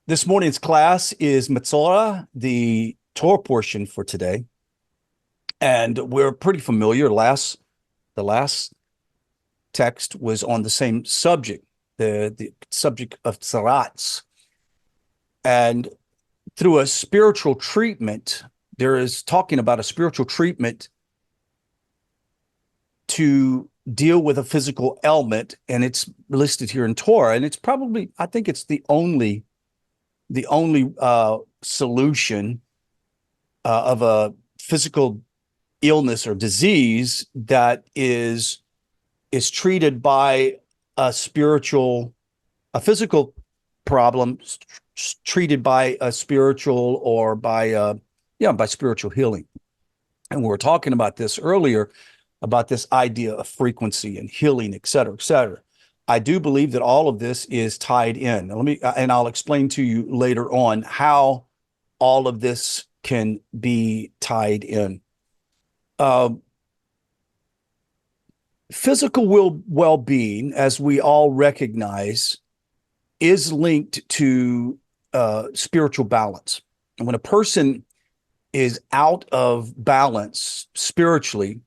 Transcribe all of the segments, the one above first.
This morning's class is Matzorah, the Torah portion for today. And we're pretty familiar. The last text was on the same subject, the subject of Tzaraats. And through a spiritual treatment, there is talking about a spiritual treatment to deal with a physical ailment, and it's listed here in Torah. And it's probably, I think it's the only solution of a physical illness or disease that is treated by a physical problem treated by a spiritual or by spiritual healing. And we were talking about this earlier, about this idea of frequency and healing, et cetera, et cetera. I do believe that all of this is tied in. And I'll explain to you later on how all of this can be tied in. Physical well-being, as we all recognize, is linked to spiritual balance. And when a person is out of balance spiritually,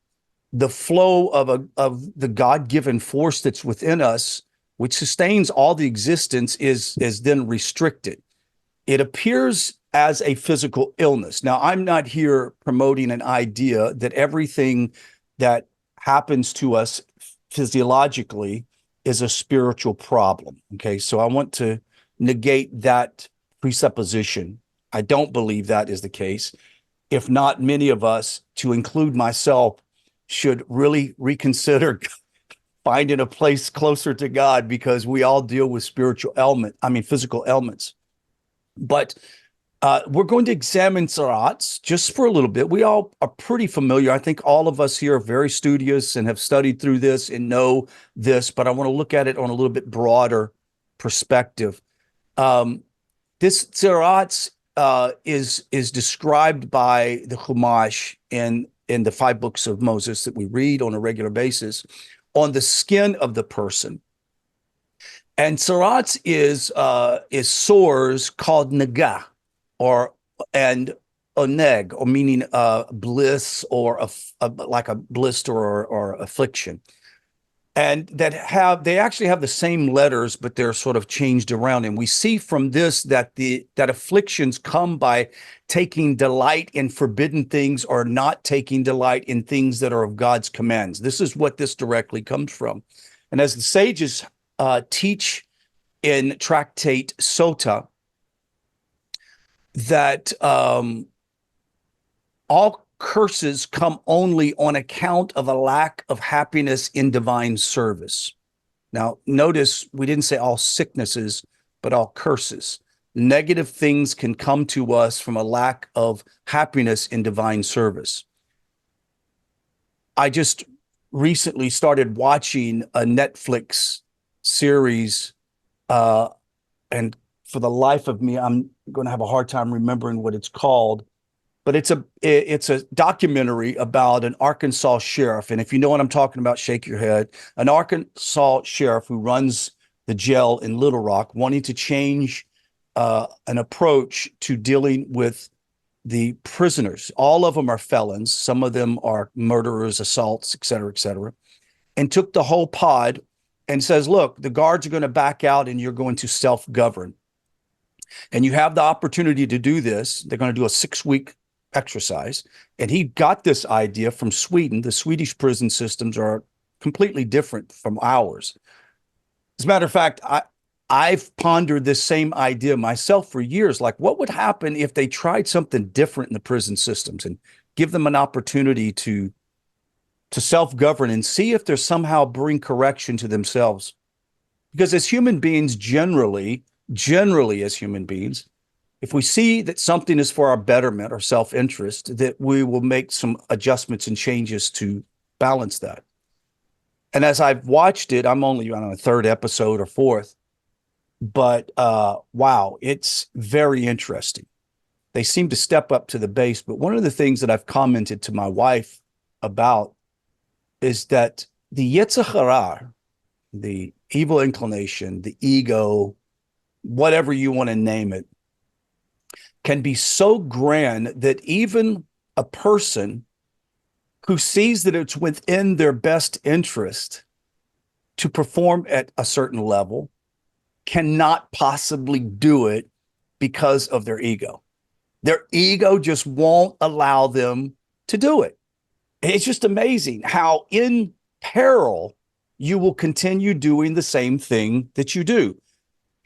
the flow of the God-given force that's within us, which sustains all the existence, is then restricted. It appears as a physical illness. Now, I'm not here promoting an idea that everything that happens to us physiologically is a spiritual problem. Okay, so I want to negate that presupposition. I don't believe that is the case. If not, many of us, to include myself, should really reconsider finding a place closer to God, because we all deal with physical ailments. But we're going to examine Tzaraats just for a little bit. We all are pretty familiar. I think all of us here are very studious and have studied through this and know this, but I want to look at it on a little bit broader perspective. This Tzaraats is described by the Chumash in the 5 books of Moses that we read on a regular basis on the skin of the person. And Tzaraats is sores called nega, and oneg, or meaning bliss, or like a blister or affliction. And they actually have the same letters, but they're sort of changed around. And we see from this that afflictions come by taking delight in forbidden things or not taking delight in things that are of God's commands. This is what this directly comes from. And as the sages teach in Tractate Sota, that all curses come only on account of a lack of happiness in divine service. Now, notice we didn't say all sicknesses, but all curses. Negative things can come to us from a lack of happiness in divine service. I just recently started watching a Netflix series, and for the life of me, I'm going to have a hard time remembering what it's called. But it's a documentary about an Arkansas sheriff. And if you know what I'm talking about, shake your head. An Arkansas sheriff who runs the jail in Little Rock, wanting to change an approach to dealing with the prisoners. All of them are felons. Some of them are murderers, assaults, et cetera, and took the whole pod and says, look, the guards are going to back out and you're going to self-govern. And you have the opportunity to do this. They're going to do a 6-week exercise. And he got this idea from Sweden. The Swedish prison systems are completely different from ours. As a matter of fact, I've pondered this same idea myself for years. Like, what would happen if they tried something different in the prison systems and give them an opportunity to self-govern and see if they somehow bring correction to themselves? Because as human beings, generally as human beings, if we see that something is for our betterment or self-interest, that we will make some adjustments and changes to balance that. And as I've watched it, I'm only on a 3rd episode or 4th, but wow, it's very interesting. They seem to step up to the base. But one of the things that I've commented to my wife about is that the Yetzer Hara, the evil inclination, the ego, whatever you want to name it, can be so grand that even a person who sees that it's within their best interest to perform at a certain level cannot possibly do it because of their ego. Their ego just won't allow them to do it. It's just amazing how in peril you will continue doing the same thing that you do.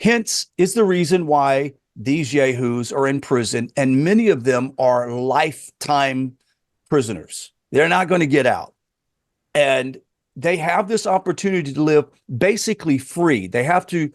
Hence is the reason why these yahoos are in prison, and many of them are lifetime prisoners. They're not going to get out. And they have this opportunity to live basically free. They have to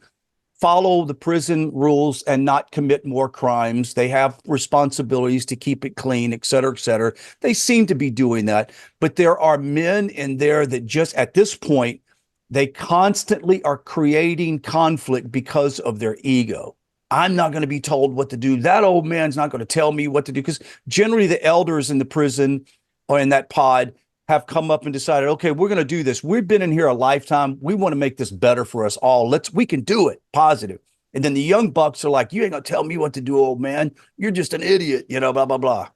follow the prison rules and not commit more crimes. They have responsibilities to keep it clean, et cetera, et cetera. They seem to be doing that. But there are men in there that just at this point, they constantly are creating conflict because of their ego. I'm not going to be told what to do. That old man's not going to tell me what to do, because generally the elders in the prison or in that pod have come up and decided, okay, we're going to do this. We've been in here a lifetime. We want to make this better for us all. We can do it. Positive. And then the young bucks are like, you ain't going to tell me what to do, old man. You're just an idiot, blah, blah, blah.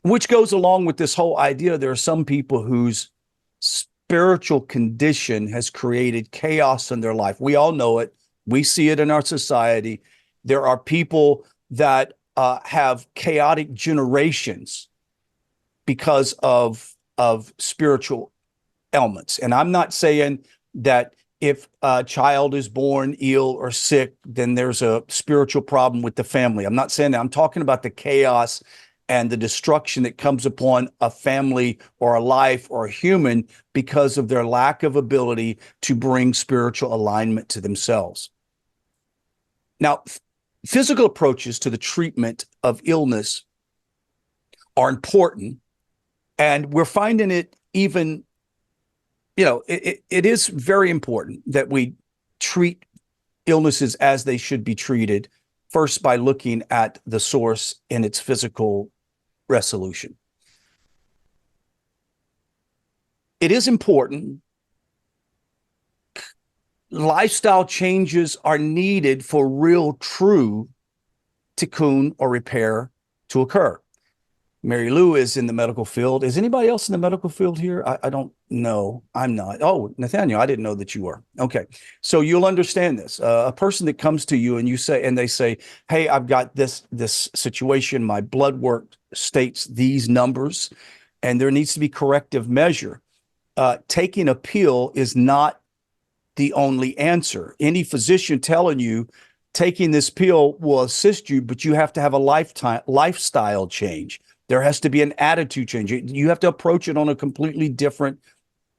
Which goes along with this whole idea. There are some people whose spiritual condition has created chaos in their life. We all know it. We see it in our society. There are people that have chaotic generations because of spiritual ailments. And I'm not saying that if a child is born ill or sick, then there's a spiritual problem with the family. I'm not saying that. I'm talking about the chaos and the destruction that comes upon a family or a life or a human because of their lack of ability to bring spiritual alignment to themselves. Now, physical approaches to the treatment of illness are important, and we're finding it even, it is very important that we treat illnesses as they should be treated, first by looking at the source in its physical resolution. It is important. Lifestyle changes are needed for real, true tikkun or repair to occur. Mary Lou is in the medical field. Is anybody else in the medical field here? I don't know. I'm not. Oh, Nathaniel, I didn't know that you were. Okay. So you'll understand this. A person that comes to you and they say, hey, I've got this situation. My blood work states these numbers, and there needs to be corrective measure. Taking a pill is not the only answer. Any physician telling you taking this pill will assist you, but you have to have a lifestyle change. There has to be an attitude change. You have to approach it on a completely different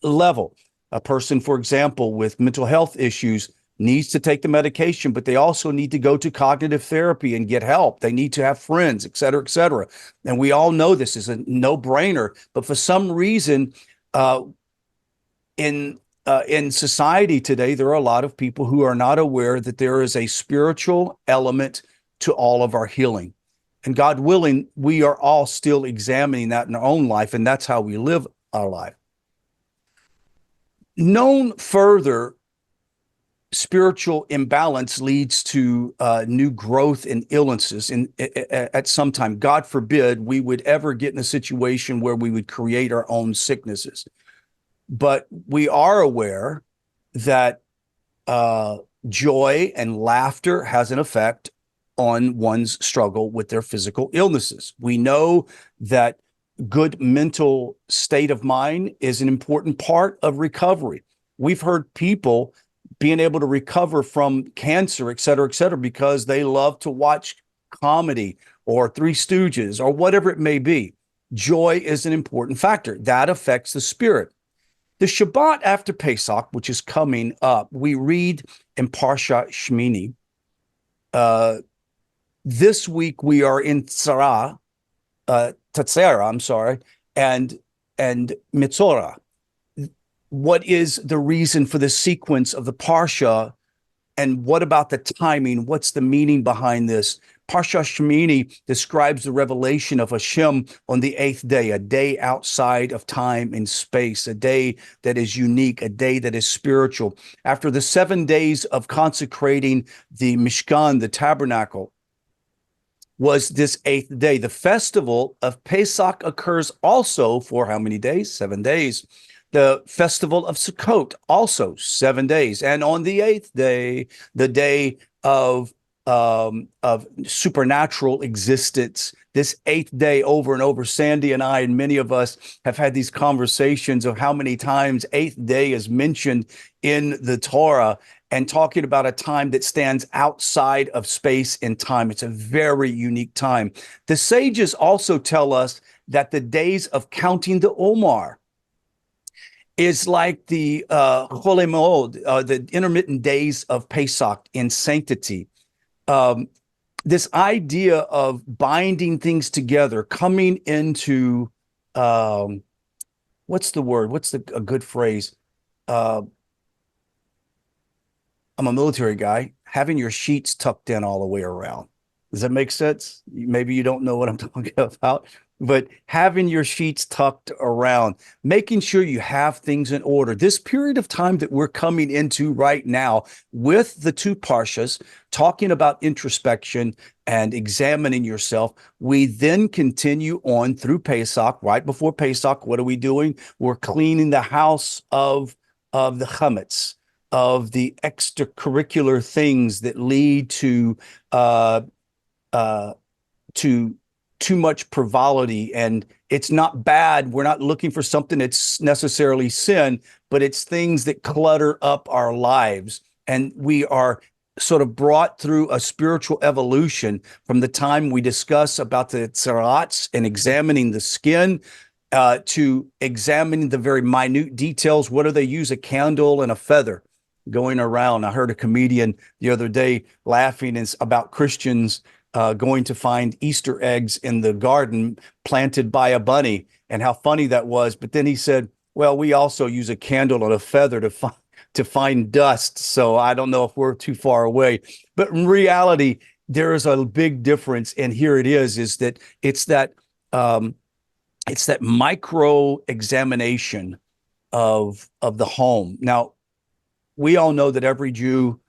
level. A person, for example, with mental health issues needs to take the medication, but they also need to go to cognitive therapy and get help. They need to have friends, et cetera, et cetera. And we all know this is a no-brainer, but for some reason, in society today, there are a lot of people who are not aware that there is a spiritual element to all of our healing. And God willing, we are all still examining that in our own life, and that's how we live our life. Known further, spiritual imbalance leads to new growth in illnesses. At some time, God forbid, we would ever get in a situation where we would create our own sicknesses. But we are aware that joy and laughter has an effect on one's struggle with their physical illnesses. We know that good mental state of mind is an important part of recovery. We've heard people being able to recover from cancer, et cetera, because they love to watch comedy or Three Stooges or whatever it may be. Joy is an important factor. That affects the spirit. The Shabbat after Pesach, which is coming up, we read in Parsha Shmini. This week we are in Tzaraat, and Mitzorah. What is the reason for the sequence of the Parsha And what about the timing? What's the meaning behind this? Parsha Shemini describes the revelation of Hashem on the eighth day, a day outside of time and space, a day that is unique, a day that is spiritual. After the 7 days of consecrating the Mishkan, the tabernacle, was this eighth day. The festival of Pesach occurs also for how many days? 7 days. The festival of Sukkot, also 7 days. And on the eighth day, the day of supernatural existence, this eighth day over and over, Sandy and I and many of us have had these conversations of how many times eighth day is mentioned in the Torah, and talking about a time that stands outside of space and time. It's a very unique time. The sages also tell us that the days of counting the Omar is like the Chol Moed, the intermittent days of Pesach in sanctity. This idea of binding things together, coming into, what's the word? What's a good phrase? I'm a military guy, having your sheets tucked in all the way around. Does that make sense? Maybe you don't know what I'm talking about, but having your sheets tucked around, making sure you have things in order. This period of time that we're coming into right now with the two parshas, talking about introspection and examining yourself, we then continue on through Pesach. Right before Pesach, what are we doing? We're cleaning the house of the chametz, of the extracurricular things that lead to too much frivolity. And it's not bad. We're not looking for something that's necessarily sin, but it's things that clutter up our lives. And we are sort of brought through a spiritual evolution from the time we discuss about the Tzaraats and examining the skin, to examining the very minute details. What do they use? A candle and a feather going around. I heard a comedian the other day laughing about Christians going to find Easter eggs in the garden planted by a bunny, and how funny that was. But then he said, well, we also use a candle and a feather to find dust. So I don't know if we're too far away. But in reality, there is a big difference. And here it is that it's that micro examination of the home. Now, we all know that every Jew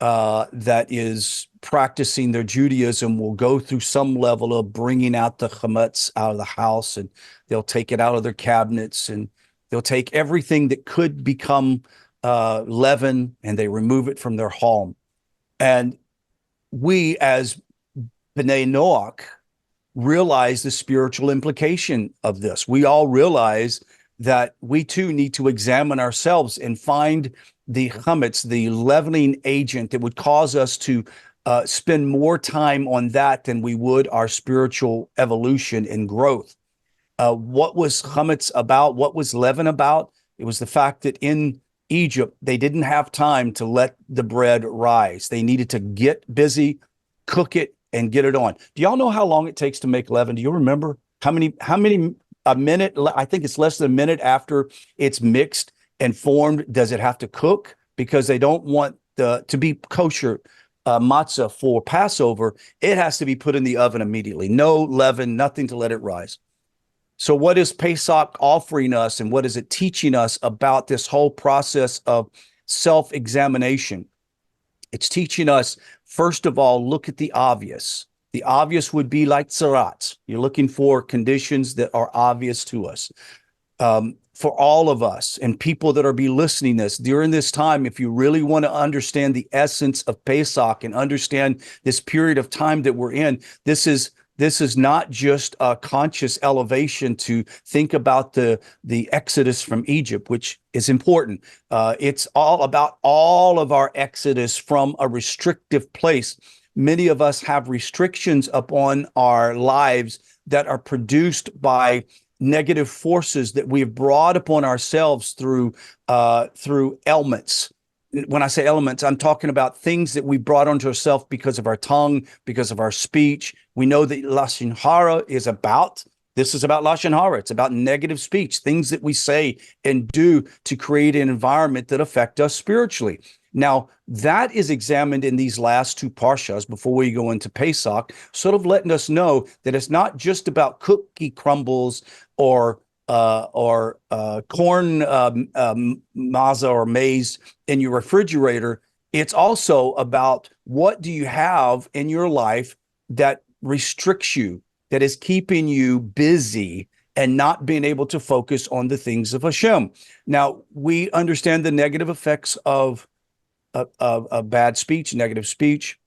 that is practicing their Judaism will go through some level of bringing out the chametz out of the house, and they'll take it out of their cabinets, and they'll take everything that could become leaven, and they remove it from their home. And we, as B'nai Noach, realize the spiritual implication of this. We all realize that we too need to examine ourselves and find the chametz, the leavening agent that would cause us to spend more time on that than we would our spiritual evolution and growth. What was chametz about? What was leaven about? It was the fact that in Egypt, they didn't have time to let the bread rise. They needed to get busy, cook it, and get it on. Do y'all know how long it takes to make leaven? Do you remember how many a minute? I think it's less than a minute after it's mixed and formed does it have to cook, because they don't want to be kosher matzah for Passover. It has to be put in the oven immediately. No leaven, nothing to let it rise. So what is Pesach offering us, and what is it teaching us about this whole process of self-examination? It's teaching us, first of all, look at the obvious. The obvious would be like Tzaraat. You're looking for conditions that are obvious to us. For all of us and people that are listening this during this time, if you really want to understand the essence of Pesach and understand this period of time that we're in, this is not just a conscious elevation to think about the exodus from Egypt, which is important. It's all about all of our exodus from a restrictive place. Many of us have restrictions upon our lives that are produced by negative forces that we've brought upon ourselves through elements. When I say elements, I'm talking about things that we brought onto ourselves because of our tongue, because of our speech. We know that Lashon Hara is about Lashon Hara. It's about negative speech, things that we say and do to create an environment that affect us spiritually. Now, that is examined in these last two parshas before we go into Pesach, sort of letting us know that it's not just about cookie crumbles or corn maza or maize in your refrigerator. It's also about what do you have in your life that restricts you, that is keeping you busy and not being able to focus on the things of Hashem. Now, we understand the negative effects of bad speech, negative speech.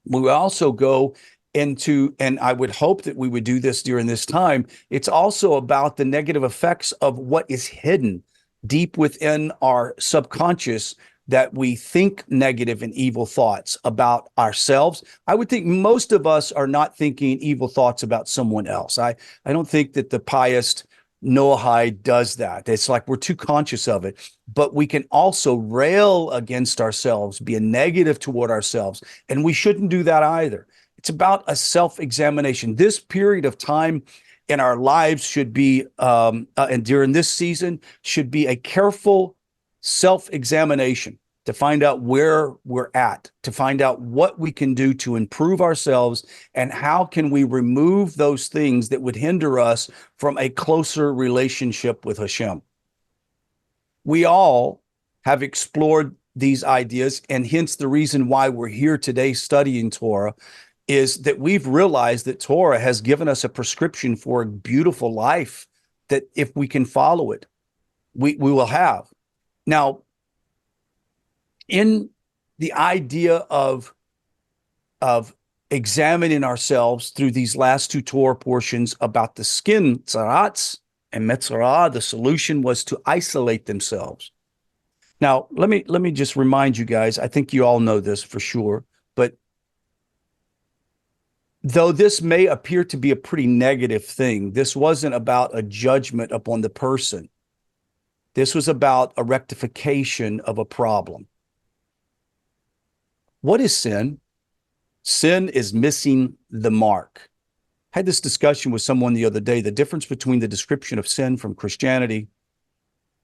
We will also go into, and I would hope that we would do this during this time, it's also about the negative effects of what is hidden deep within our subconscious, that we think negative and evil thoughts about ourselves. I would think most of us are not thinking evil thoughts about someone else. I don't think that the pious Noahide does that. It's like we're too conscious of it. But we can also rail against ourselves, be a negative toward ourselves, and we shouldn't do that either. It's about a self-examination. This period of time in our lives should be, and during this season, should be a careful self-examination to find out where we're at, to find out what we can do to improve ourselves, and how can we remove those things that would hinder us from a closer relationship with Hashem. We all have explored these ideas, and hence the reason why we're here today studying Torah is that we've realized that Torah has given us a prescription for a beautiful life that if we can follow it, we will have. Now, in the idea of examining ourselves through these last two Torah portions about the skin, Tzaraat and Metzorah, the solution was to isolate themselves. Now, let me just remind you guys, I think you all know this for sure, but though this may appear to be a pretty negative thing, this wasn't about a judgment upon the person. This was about a rectification of a problem. What is sin? Sin is missing the mark. I had this discussion with someone the other day, the difference between the description of sin from Christianity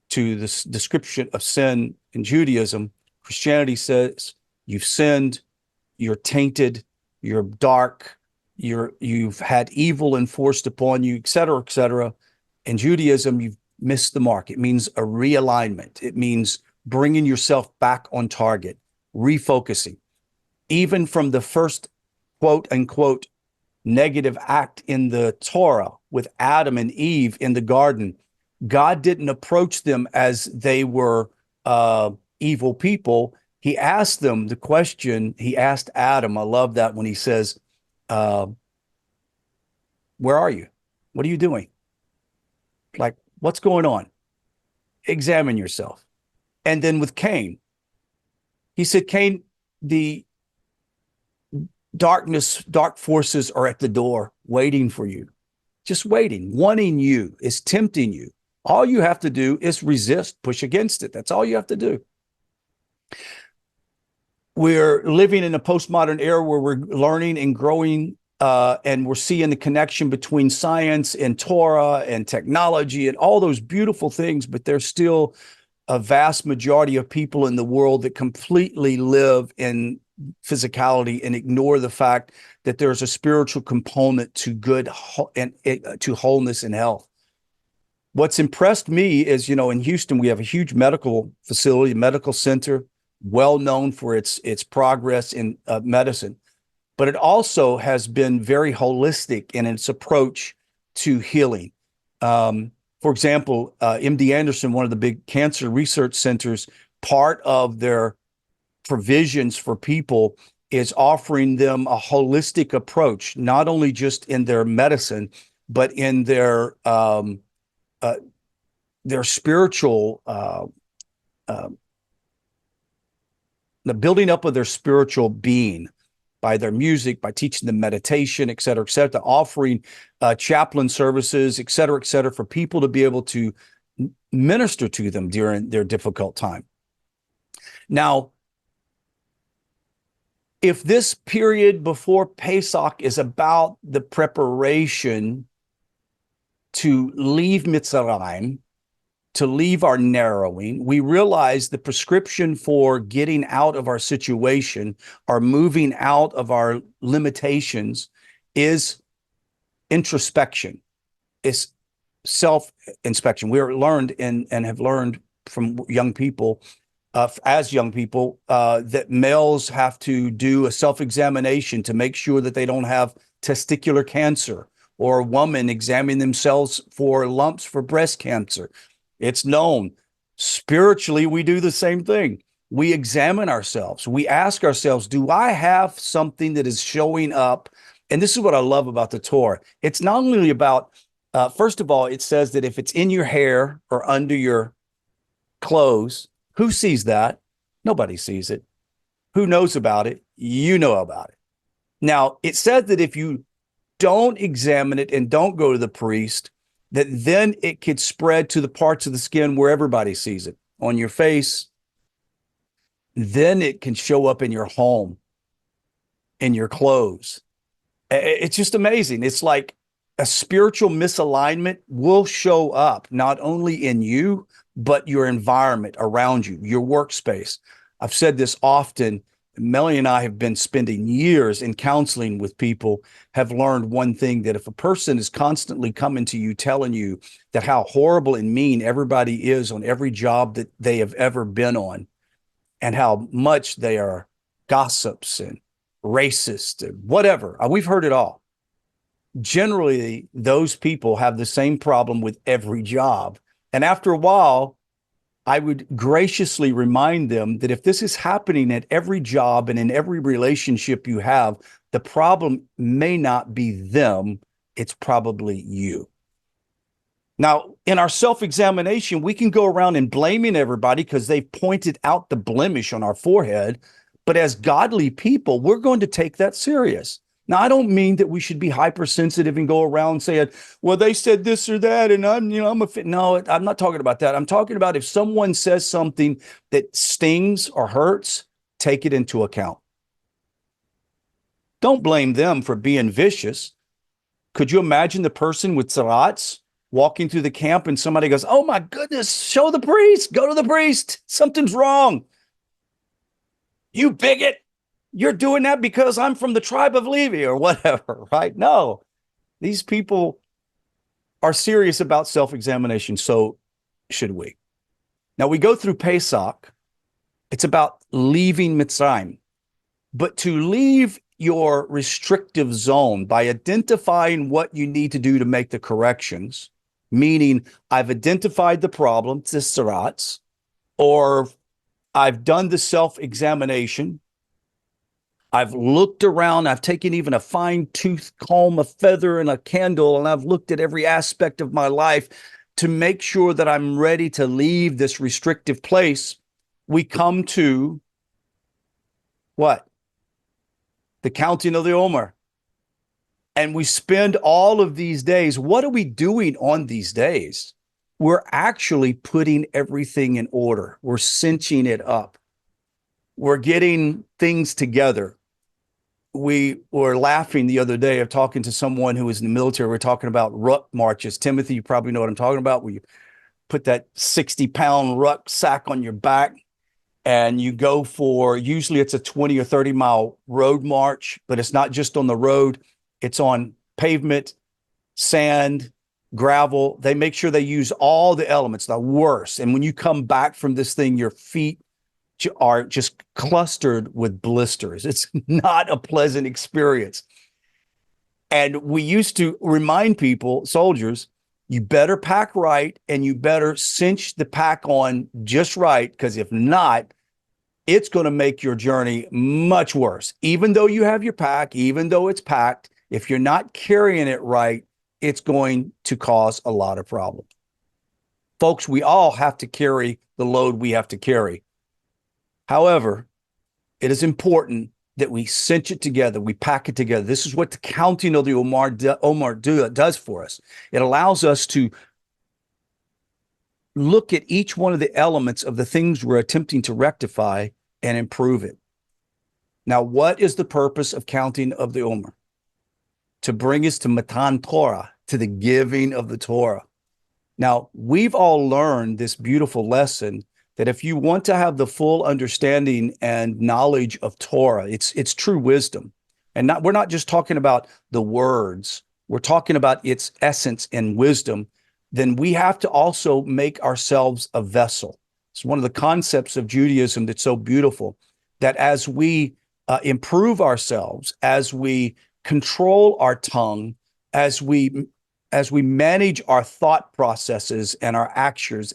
to the description of sin in Judaism. Christianity says you've sinned, you're tainted, you're dark, you've had evil enforced upon you, et cetera, et cetera. In Judaism, you've missed the mark. It means a realignment. It means bringing yourself back on target, refocusing. Even from the first quote unquote negative act in the Torah with Adam and Eve in the garden, God didn't approach them as they were evil people. He asked them the question, he asked Adam, I love that when he says, where are you? What are you doing? Like, what's going on? Examine yourself. And then with Cain, he said, Cain, the dark forces are at the door waiting for you, just waiting, wanting you, is tempting you. All you have to do is resist, push against it. That's all you have to do. We're living in a postmodern era where we're learning and growing, and we're seeing the connection between science and Torah and technology and all those beautiful things, but there's still a vast majority of people in the world that completely live in physicality and ignore the fact that there's a spiritual component to good and to wholeness and health. What's impressed me is, in Houston, we have a huge medical facility, medical center, well known for its progress in medicine, but it also has been very holistic in its approach to healing. For example, MD Anderson, one of the big cancer research centers, part of their provisions for people is offering them a holistic approach, not only just in their medicine, but in their spiritual, the building up of their spiritual being by their music, by teaching them meditation, et cetera, offering chaplain services, et cetera, for people to be able to minister to them during their difficult time. Now, if this period before Pesach is about the preparation to leave Mitzrayim, to leave our narrowing. We realize the prescription for getting out of our situation or moving out of our limitations is introspection. It's self-inspection. We are learned and have learned from young people, as young people, that males have to do a self-examination to make sure that they don't have testicular cancer, or a woman examine themselves for lumps for breast cancer. It's known. Spiritually, we do the same thing. We examine ourselves. We ask ourselves, do I have something that is showing up? And this is what I love about the Torah. It's not only about, first of all, it says that if it's in your hair or under your clothes, who sees that? Nobody sees it. Who knows about it? You know about it. Now, it says that if you don't examine it and don't go to the priest, that then it could spread to the parts of the skin where everybody sees it, on your face. Then it can show up in your home, in your clothes. It's just amazing. It's like a spiritual misalignment will show up not only in you, but your environment around you, your workspace. I've said this often. Melanie and I have been spending years in counseling with people, have learned one thing, that if a person is constantly coming to you, telling you that how horrible and mean everybody is on every job that they have ever been on, and how much they are gossips and racist and whatever, we've heard it all. Generally, those people have the same problem with every job. And after a while, I would graciously remind them that if this is happening at every job and in every relationship you have, the problem may not be them, it's probably you. Now, in our self-examination, we can go around and blaming everybody because they've pointed out the blemish on our forehead. But as godly people, we're going to take that serious. Now, I don't mean that we should be hypersensitive and go around saying, well, they said this or that, and I'm a fit. No, I'm not talking about that. I'm talking about if someone says something that stings or hurts, take it into account. Don't blame them for being vicious. Could you imagine the person with Tzaraats walking through the camp and somebody goes, oh my goodness, show the priest, go to the priest, something's wrong. You bigot. You're doing that because I'm from the tribe of Levi or whatever, right? No, these people are serious about self-examination. So should we? Now we go through Pesach. It's about leaving Mitzrayim, but to leave your restrictive zone by identifying what you need to do to make the corrections, meaning I've identified the problem, the Tzaraats, or I've done the self-examination. I've looked around, I've taken even a fine tooth comb, a feather, and a candle, and I've looked at every aspect of my life to make sure that I'm ready to leave this restrictive place. We come to what? The counting of the Omar. And we spend all of these days. What are we doing on these days? We're actually putting everything in order. We're cinching it up. We're getting things together. We were laughing the other day of talking to someone who was in the military. We're talking about ruck marches. Timothy, you probably know what I'm talking about, where you put that 60-pound rucksack on your back and you go for, usually it's a 20 or 30-mile road march, but it's not just on the road. It's on pavement, sand, gravel. They make sure they use all the elements, the worst. And when you come back from this thing, your feet are just clustered with blisters. It's not a pleasant experience. And we used to remind people, soldiers, you better pack right and you better cinch the pack on just right, because if not, it's going to make your journey much worse. Even though you have your pack, even though it's packed, if you're not carrying it right, it's going to cause a lot of problems. Folks, we all have to carry the load we have to carry. However, it is important that we cinch it together, we pack it together. This is what the counting of the Omar does for us. It allows us to look at each one of the elements of the things we're attempting to rectify and improve it. Now, what is the purpose of counting of the Omar? To bring us to Matan Torah, to the giving of the Torah. Now, we've all learned this beautiful lesson that if you want to have the full understanding and knowledge of Torah, it's true wisdom. And we're not just talking about the words, we're talking about its essence and wisdom. Then we have to also make ourselves a vessel. It's one of the concepts of Judaism that's so beautiful, that as we improve ourselves, as we control our tongue, as we manage our thought processes and our actions,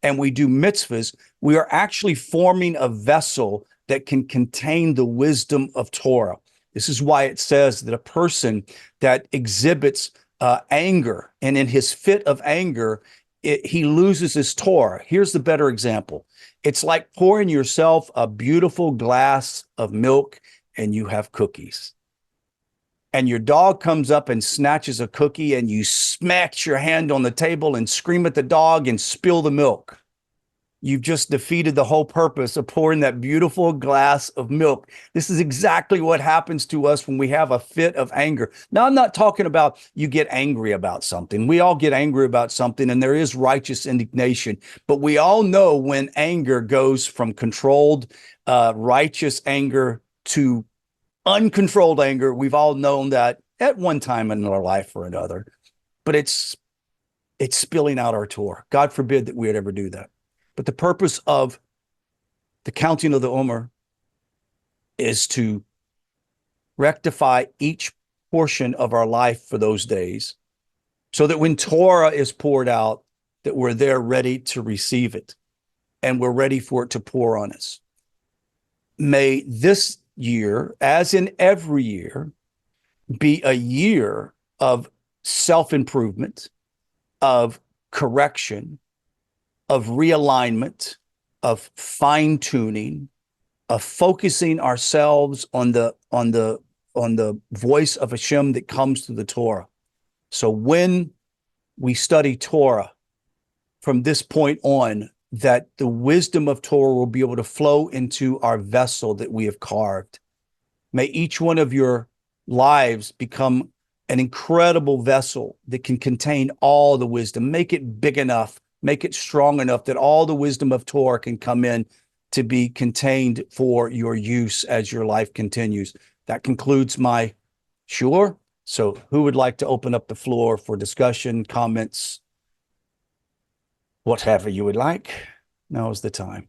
and we do mitzvahs, we are actually forming a vessel that can contain the wisdom of Torah. This is why it says that a person that exhibits anger, and in his fit of anger, he loses his Torah. Here's the better example. It's like pouring yourself a beautiful glass of milk and you have cookies. And your dog comes up and snatches a cookie, and you smack your hand on the table and scream at the dog and spill the milk. You've just defeated the whole purpose of pouring that beautiful glass of milk. This is exactly what happens to us when we have a fit of anger. Now, I'm not talking about you get angry about something. We all get angry about something, and there is righteous indignation. But we all know when anger goes from controlled, righteous anger to uncontrolled anger. We've all known that at one time in our life or another. But it's spilling out our Torah. God forbid that we would ever do that. But the purpose of the counting of the Omar is to rectify each portion of our life for those days, so that when Torah is poured out, that we're there ready to receive it, and we're ready for it to pour on us. May this year, as in every year, be a year of self-improvement, of correction, of realignment, of fine-tuning, of focusing ourselves on the voice of Hashem that comes through the Torah. So when we study Torah from this point on, that the wisdom of Torah will be able to flow into our vessel that we have carved. May each one of your lives become an incredible vessel that can contain all the wisdom. Make it big enough, make it strong enough that all the wisdom of Torah can come in to be contained for your use as your life continues. That concludes my shiur. So who would like to open up the floor for discussion, comments, whatever you would like? Now is the time.